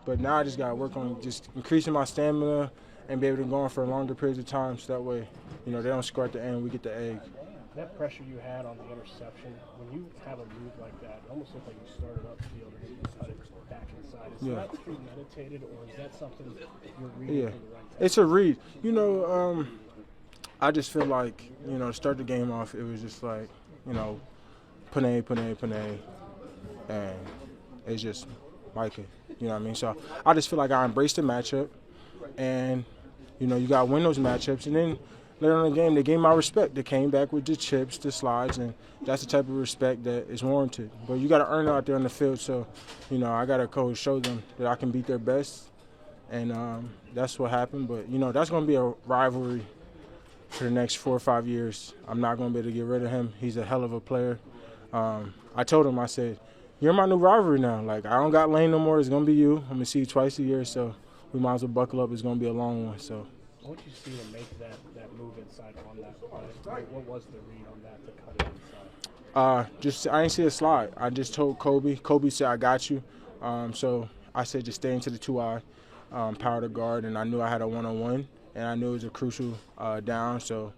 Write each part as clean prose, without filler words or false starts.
But now I just got to work on just increasing my stamina and be able to go on for longer periods of time so that way, they don't score at the end, we get the egg. That pressure you had on the interception, when you have a move like that, it almost looked like you started up the field and you decided back inside. Is that premeditated, or is that something you're reading from the right time? It's a read. I just feel like, to start the game off, it was just like, Panay, and it's just Micah, you know what I mean? So I just feel like I embraced the matchup, and, you got to win those matchups. And then later on in the game, they gave my respect. They came back with the chips, the slides, and that's the type of respect that is warranted. But you got to earn it out there on the field. So, I got to show them that I can beat their best, and that's what happened. But, that's going to be a rivalry for the next 4 or 5 years. I'm not going to be able to get rid of him. He's a hell of a player. I told him, I said, you're my new rivalry now. Like, I don't got Lane no more. It's going to be you. I'm going to see you twice a year, so we might as well buckle up. It's going to be a long one. So. What did you see to make that move inside on that play? What was the read on that to cut it inside? I didn't see a slide. I just told Kobe. Kobe said, I got you. So I said, just stay into the 2-eye, power to guard, and I knew I had a one-on-one, and I knew it was a crucial down. So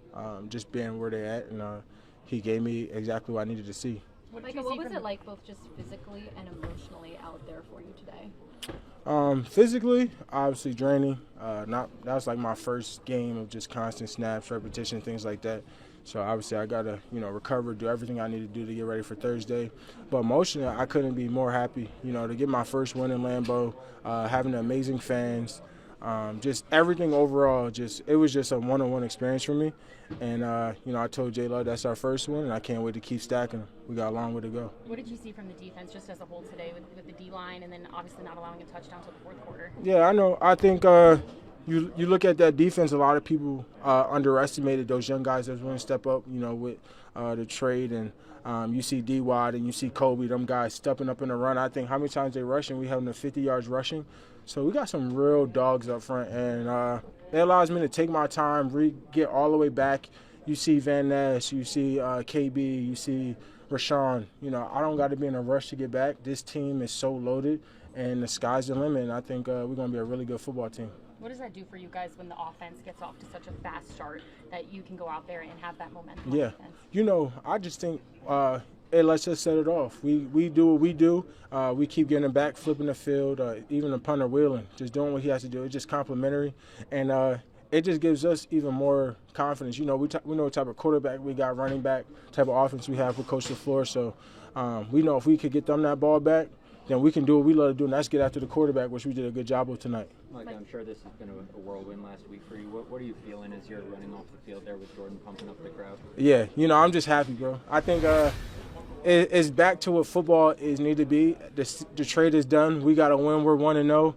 just being where they at, and he gave me exactly what I needed to see. Micah, what was it like both just physically and emotionally out there for you today? Physically, obviously draining. That was like my first game of just constant snaps, repetition, things like that. So obviously I gotta, recover, do everything I need to do to get ready for Thursday. But emotionally, I couldn't be more happy, to get my first win in Lambeau, having amazing fans, just everything overall. It was just a one-on-one experience for me. And I told J-Love that's our first one, and I can't wait to keep stacking them. We got a long way to go. What did you see from the defense just as a whole today with the D-line, and then obviously not allowing a touchdown until the fourth quarter? Yeah, I know. I think you look at that defense, a lot of people underestimated those young guys that was going to step up, with the trade. And you see D-Wad and you see Kobe, them guys stepping up in the run. I think how many times they rushing, we have them to 50 yards rushing. So we got some real dogs up front, and it allows me to take my time, get all the way back. You see Van Ness, you see KB, you see Rashawn. I don't got to be in a rush to get back. This team is so loaded, and the sky's the limit, and I think we're going to be a really good football team. What does that do for you guys when the offense gets off to such a fast start that you can go out there and have that momentum? Yeah. I just think it lets us set it off. We do what we do. We keep getting it back, flipping the field, even the punter wheeling, just doing what he has to do. It's just complimentary. And it just gives us even more confidence. We know what type of quarterback we got, running back, type of offense we have with Coach LaFleur. So we know if we could get them that ball back, then we can do what we love to do, and that's get after the quarterback, which we did a good job of tonight. Like, I'm sure this has been a whirlwind last week for you. What are you feeling as you're running off the field there with Jordan pumping up the crowd? Yeah, I'm just happy, bro. I think it's back to what football is need to be. The trade is done. We got to win. We're 1-0.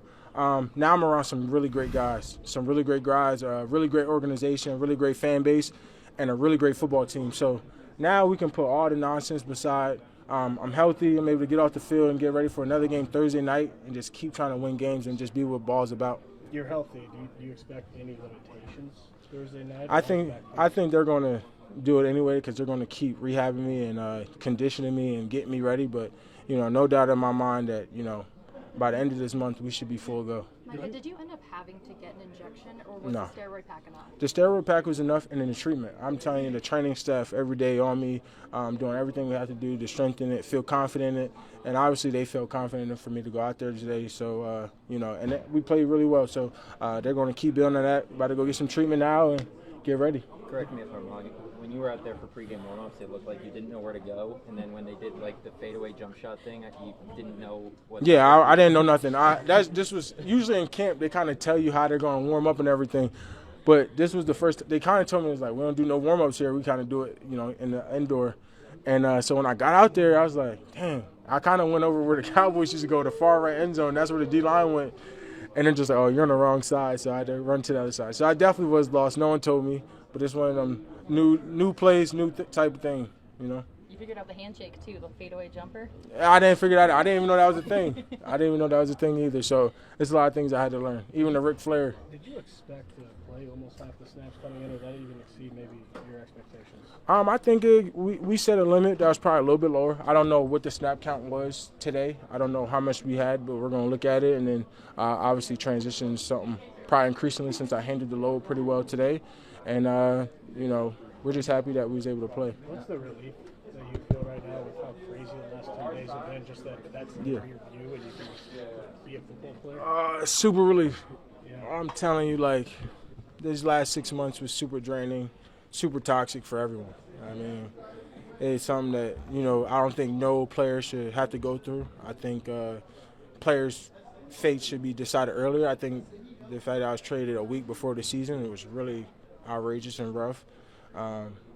Now I'm around some really great guys, really great organization, really great fan base, and a really great football team. So now we can put all the nonsense beside. I'm healthy. I'm able to get off the field and get ready for another game Thursday night and just keep trying to win games and just be what ball's about. You're healthy. Do you expect any limitations Thursday night? I think they're going to do it anyway because they're going to keep rehabbing me and conditioning me and getting me ready. But, no doubt in my mind that, by the end of this month, we should be full go. Micah, did you end up having to get an injection, or was the steroid pack enough? The steroid pack was enough, and then the treatment. I'm telling you, the training staff every day on me, doing everything we have to do to strengthen it, feel confident in it, and obviously they felt confident enough for me to go out there today. So, and we played really well. So they're going to keep building on that. About to go get some treatment now and get ready. Correct me if I'm wrong. When you were out there for pregame warm-ups, it looked like you didn't know where to go, and then when they did like the fadeaway jump shot thing, you didn't know what. Yeah, I didn't know nothing. This was usually in camp. They kind of tell you how they're going to warm up and everything, but this was the first. They kind of told me it was like we don't do no warm-ups here. We kind of do it, in the indoor. And so when I got out there, I was like, dang. I kind of went over where the Cowboys used to go, the far right end zone. That's where the D-line went. And then just like, oh, you're on the wrong side. So I had to run to the other side. So I definitely was lost. No one told me. But it's one of them new place, type of thing, You figured out the handshake too, the fadeaway jumper. I didn't figure that out. I didn't even know that was a thing. I didn't even know that was a thing either. So there's a lot of things I had to learn. Even the Ric Flair. Did you expect to play almost half the snaps coming in, or did that even exceed maybe your expectations? I think we set a limit that was probably a little bit lower. I don't know what the snap count was today. I don't know how much we had, but we're going to look at it and then obviously transition to something probably increasingly since I handled the load pretty well today. And, we're just happy that we was able to play. What's the relief that you feel right now with how crazy the last 10 days have been? Just that's your view and you can just be a football player? Super relief. Yeah. I'm telling you, like, these last 6 months was super draining, super toxic for everyone. I mean, it's something that, I don't think no player should have to go through. I think players' fate should be decided earlier. I think the fact that I was traded a week before the season, it was really outrageous and rough.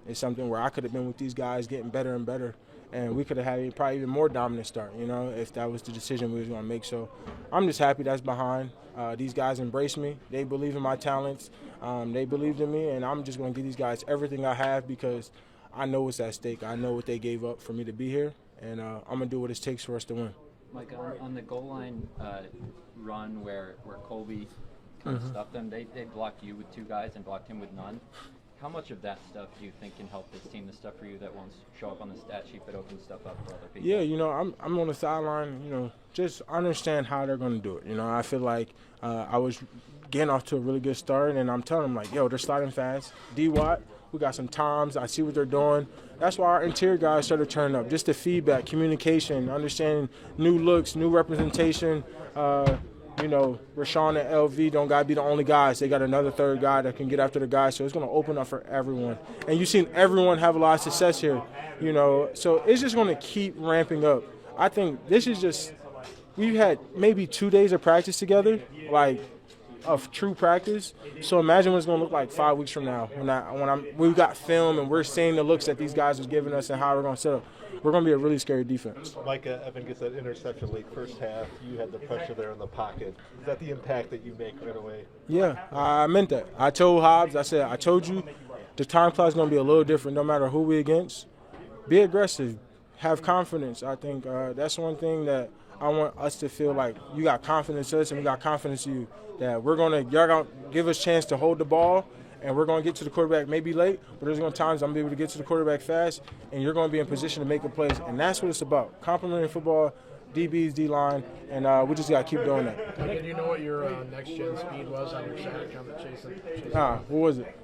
It's something where I could have been with these guys getting better and better, and we could have had probably even more dominant start, if that was the decision we was going to make. So I'm just happy that's behind. These guys embrace me. They believe in my talents. They believed in me, and I'm just going to give these guys everything I have because I know what's at stake. I know what they gave up for me to be here, and I'm going to do what it takes for us to win. Mike, on the goal line run where Colby kind of stuffed them, they blocked you with 2 guys and blocked him with none. How much of that stuff do you think can help this team, the stuff for you that won't show up on the stat sheet but opens stuff up for other people? Yeah, I'm on the sideline, just understand how they're going to do it. I feel like I was getting off to a really good start, and I'm telling them, like, yo, they're sliding fast. D-Watt, we got some times. I see what they're doing. That's why our interior guys started turning up. Just the feedback, communication, understanding new looks, new representation. Rashawn and LV don't got to be the only guys. They got another third guy that can get after the guy, so it's going to open up for everyone. And you've seen everyone have a lot of success here, So it's just going to keep ramping up. I think this is just – we've had maybe 2 days of practice together, like of true practice. So imagine what it's going to look like 5 weeks from now when we've got film and we're seeing the looks that these guys are giving us and how we're going to set up. We're going to be a really scary defense. Micah, Evan gets that interception late first half. You had the pressure there in the pocket. Is that the impact that you make right away? Yeah, I meant that. I told Hobbs, I told you the time clock is going to be a little different no matter who we're against. Be aggressive. Have confidence. I think that's one thing that I want us to feel like you got confidence in us and we got confidence in you. That y'all going to give us a chance to hold the ball, and we're going to get to the quarterback maybe late, but there's going to be times I'm going to be able to get to the quarterback fast, and you're going to be in position to make the plays. And that's what it's about. Complementary football, DBs, D-line, and we just got to keep doing that. Did you know what your next-gen speed was on your sack on the chasing? What was it?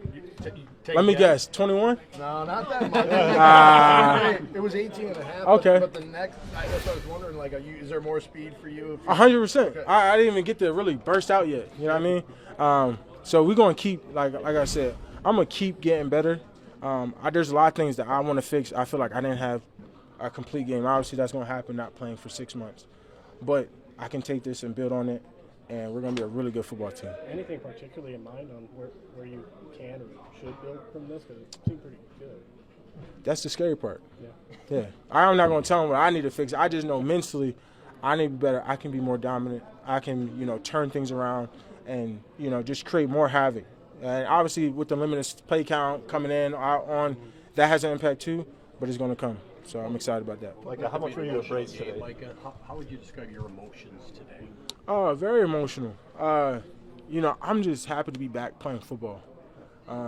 Let me guess, 21? No, not that much. It was 18 and a half. Okay. But the next, I guess I was wondering, is there more speed for you? 100%. Okay. I didn't even get to really burst out yet. You know what I mean? So we're going to keep, like I said, I'm going to keep getting better. There's a lot of things that I want to fix. I feel like I didn't have a complete game. Obviously, that's going to happen not playing for 6 months. But I can take this and build on it, and we're going to be a really good football team. Anything particularly in mind on where you can or should build from this? Because it seemed pretty good. That's the scary part. Yeah. Yeah. I'm not going to tell them what I need to fix. I just know mentally I need to be better. I can be more dominant. I can, turn things around and, just create more havoc. And obviously with the limited play count coming in on, that has an impact too, but it's going to come. So I'm excited about that. Micah, how much were you embraced today? Micah, how would you describe your emotions today? Very emotional. I'm just happy to be back playing football.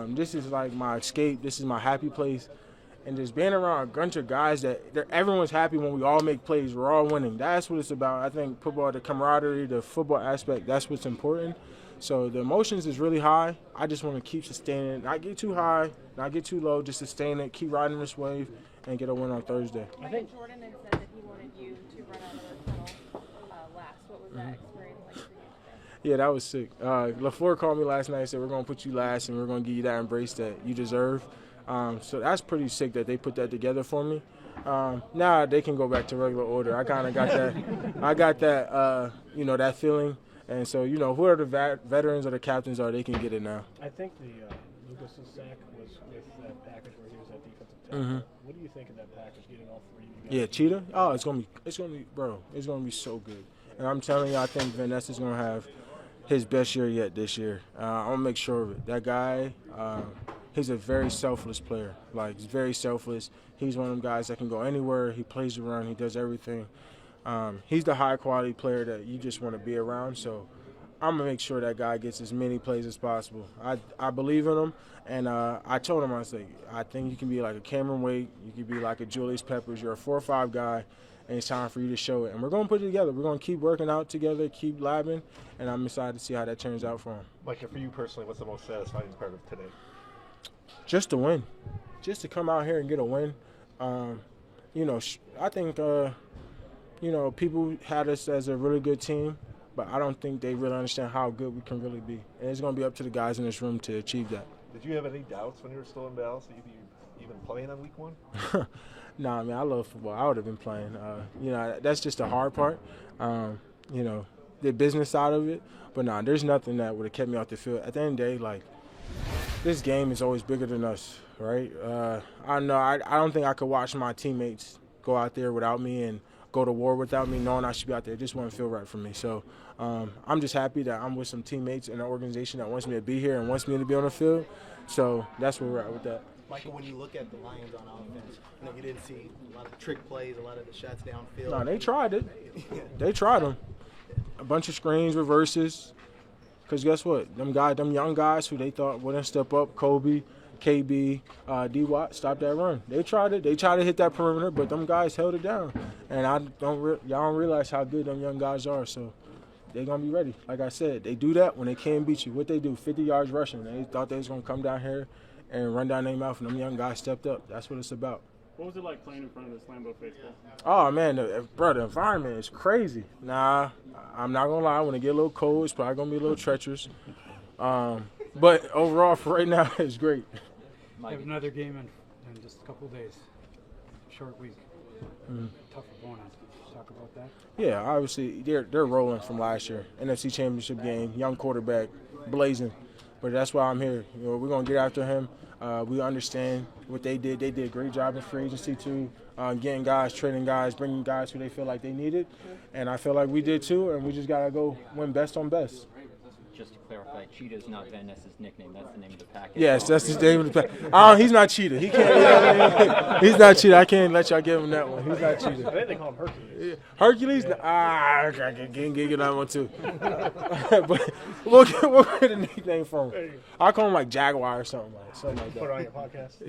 This is like my escape. This is my happy place. And just being around a bunch of guys everyone's happy when we all make plays. We're all winning. That's what it's about. I think football, the camaraderie, the football aspect, that's what's important. So the emotions is really high. I just want to keep sustaining it. Not get too high, not get too low, just sustain it, keep riding this wave, and get a win on Thursday. I think Jordan had said that he wanted you to run out of the tunnel last. What was that experience like for you today? Yeah, that was sick. LaFleur called me last night and said, we're going to put you last and we're going to give you that embrace that you deserve. So that's pretty sick that they put that together for me. Now they can go back to regular order. I kind of got that. I got that, that feeling. And so, whoever the veterans or the captains are, they can get it now. I think the Lucas's sack was with that package where he was at defensive tackle. What do you think of that package, getting all three of you guys? Yeah, Cheetah. Oh, it's gonna be, bro. It's gonna be so good. And I'm telling you, I think Vanessa's gonna have his best year yet this year. I'm gonna make sure of it. That guy, he's a very selfless player. Like, he's very selfless. He's one of them guys that can go anywhere. He plays the run. He does everything. He's the high-quality player that you just want to be around. So I'm going to make sure that guy gets as many plays as possible. I believe in him, and I told him, I was like, I think you can be like a Cameron Wake. You can be like a Julius Peppers. You're a 4-5 guy, and it's time for you to show it. And we're going to put it together. We're going to keep working out together, keep labbing, and I'm excited to see how that turns out for him. Micah, for you personally, what's the most satisfying part of today? Just to win. Just to come out here and get a win. I think, people had us as a really good team, but I don't think they really understand how good we can really be. And it's going to be up to the guys in this room to achieve that. Did you have any doubts when you were still in Dallas that you'd be even playing on week 1? Nah, I love football. I would have been playing. That's just the hard part, the business side of it. But there's nothing that would have kept me off the field. At the end of the day, this game is always bigger than us, right? I don't think I could watch my teammates go out there without me and go to war without me, knowing I should be out there. It just wouldn't feel right for me. So I'm just happy that I'm with some teammates in an organization that wants me to be here and wants me to be on the field. So that's where we're at with that. Michael, when you look at the Lions on offense, you didn't see a lot of trick plays, a lot of the shots downfield. No, they tried it. They tried them. A bunch of screens, reverses. Because guess what? Them young guys who they thought wouldn't step up, Kobe, KB, D-Watt, stop that run. They tried it. They tried to hit that perimeter, but them guys held it down. And y'all don't realize how good them young guys are. So they're going to be ready. Like I said, they do that when they can't beat you. What they do, 50 yards rushing. They thought they was going to come down here and run down their mouth, and them young guys stepped up. That's what it's about. What was it like playing in front of this Lambeau faithful? Oh, man, the environment is crazy. Nah, I'm not going to lie. When it get a little cold, it's probably going to be a little treacherous. But overall, for right now, it's great. We have another game in just a couple of days. Short week. Tough opponent. Talk about that. Yeah, obviously, they're rolling from last year. NFC Championship game, young quarterback, blazing. But that's why I'm here. We're going to get after him. We understand what they did. They did a great job in free agency, too, getting guys, trading guys, bringing guys who they feel like they needed. And I feel like we did, too, and we just got to go win best on best. Just to clarify, Cheetah's not Van Ness's nickname. That's the name of the package. Yes, that's his name of the package. He's not Cheetah. He can't. He's not Cheetah. I can't let y'all give him that one. He's not Cheetah. I think they call him Hercules. Hercules? I can get that one, too. But we'll get a nickname for him. I'll call him like Jaguar or something like that. Put it on your podcast.